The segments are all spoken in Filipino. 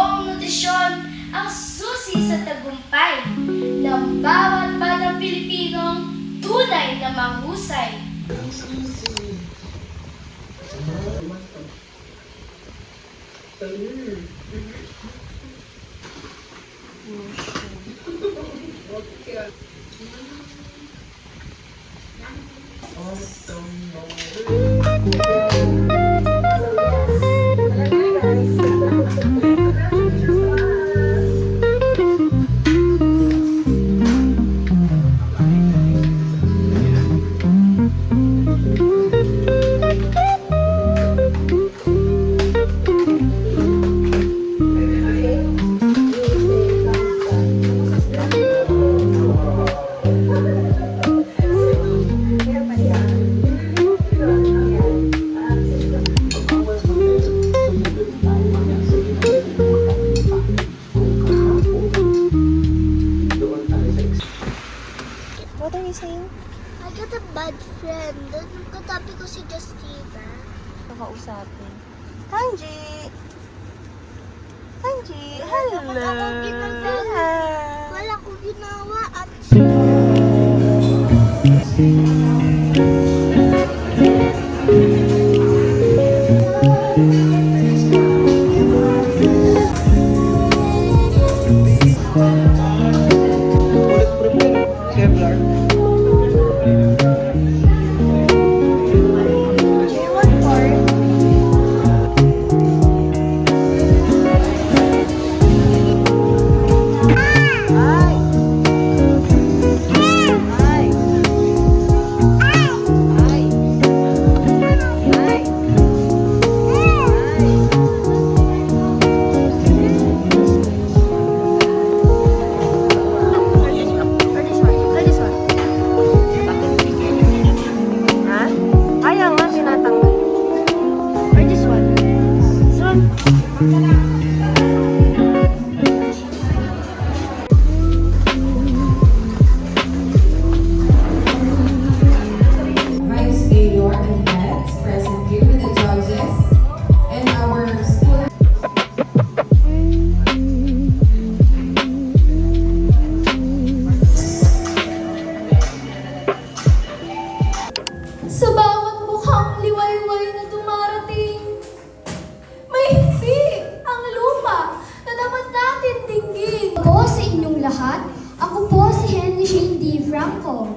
ang nutrisyon ang susi sa tagumpay ng bawat batang Pilipinong tunay na mahusay. What are you saying? I got a bad friend. Katabi ko si Justina. Kakausapin. Tanji! Tanji! Hello! Wala akong ginawa at Vice Mayor and heads present here with the judges and our school. Sa bawat mukhang liwayway na dumarating, may hindi ang lupa na dapat natin dinggin. po sa inyong lahat. Ako po si Henry Shane D. Franco.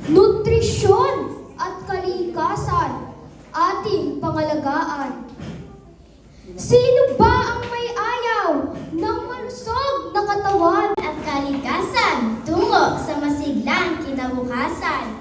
Nutrisyon at kalikasan ating pangalagaan. Sino ba ang may ayaw ng malusog na katawan at kalikasan tungo sa masiglang kinabukasan?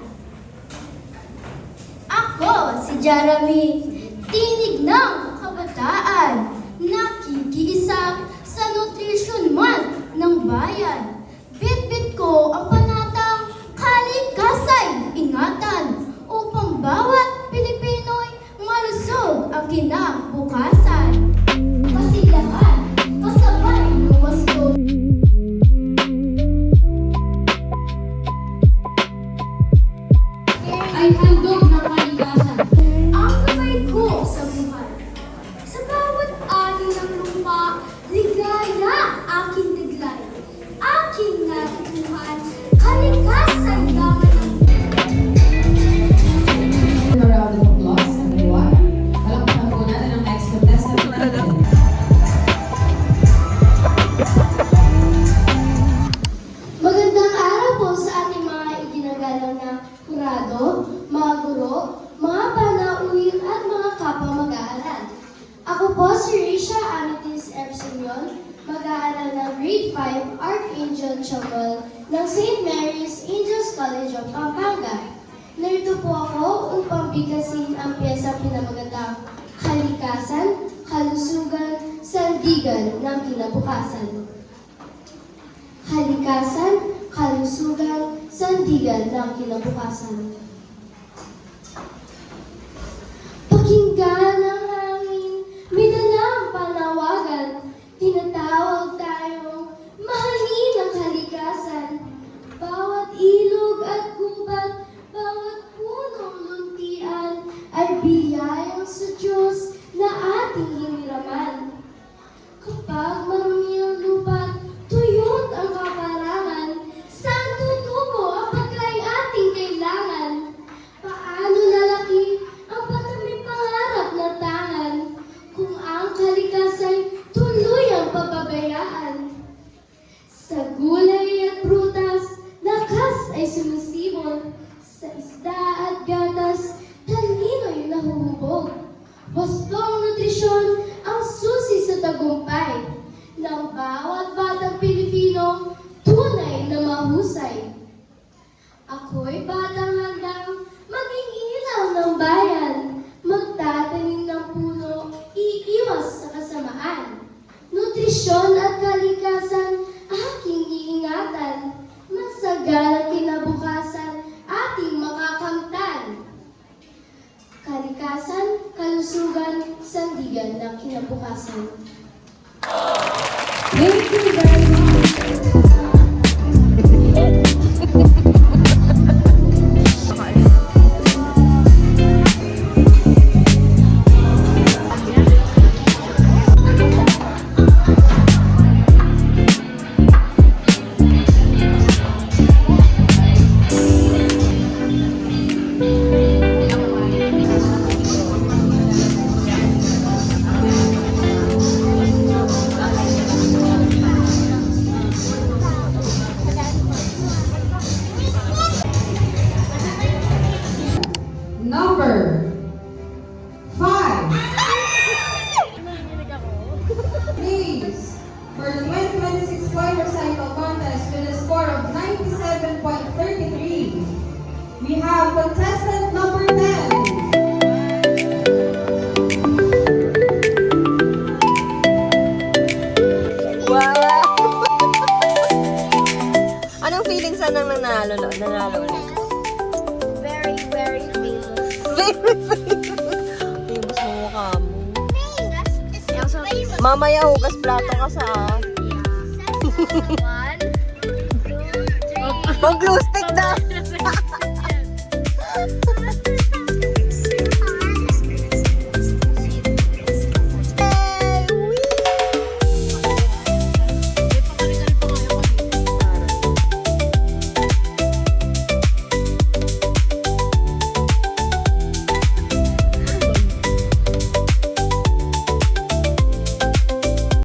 Ako si Jeremy, tinig ng kabataan, nakikiisa sa Nutrition Month ng bayan. Bit-bit ko ang panatang kaligtasay ingatan upang bawat Pilipino'y malusog ang kinabukasan. Kasilahan, kasabay ng wasto. Ay handog ng kalikasan. Ang gabay ko sa buhay. Sa bawat ani ng lupa, ligaya aking liglay. Aking natutuhan, kalikasan lamang ang A round of applause, everyone. Palakpakan po natin ang next contestant natin. Magandang araw po sa ating mga iginagalang na kurado, mga guro, mga panauhin at mga kapwa mag-aaral. Ako po si Risha Amitis F. Simeon, mag-aaral ng Grade 5 Archangel Chapel ng St. Mary's Angels College of Pampanga. Narito po ako upang bigkasin ang piyesang pinamagatang Kalikasan, Kalusugan, Sandigan ng Kinabukasan. Kalikasan, kalusugan, sandigan ng kinabukasan. Pakinggan ang hangin, minalang panawagan, tinatawag tayong mahalin ang kalikasan. Bawat ilog at gubat, bawat punong luntian, ay biyayang sa Diyos na ating hiniraman. Kapag tradisyon at kalikasan aking iingatan. Masaganang kinabukasan ating makakamtan. Kalikasan, kalusugan, sandigan ng kinabukasan. Thank you very much. Number 5. Please, for the 2026 Choir Recital Contest with a score of 97.33, we have contestant number 10. Wow! Anong feeling sa nang nanalo ulit? Very, very famous. Famous mo mukha mo. Mamaya hugas plato ka sa One, two, three. Mag-glue stick na!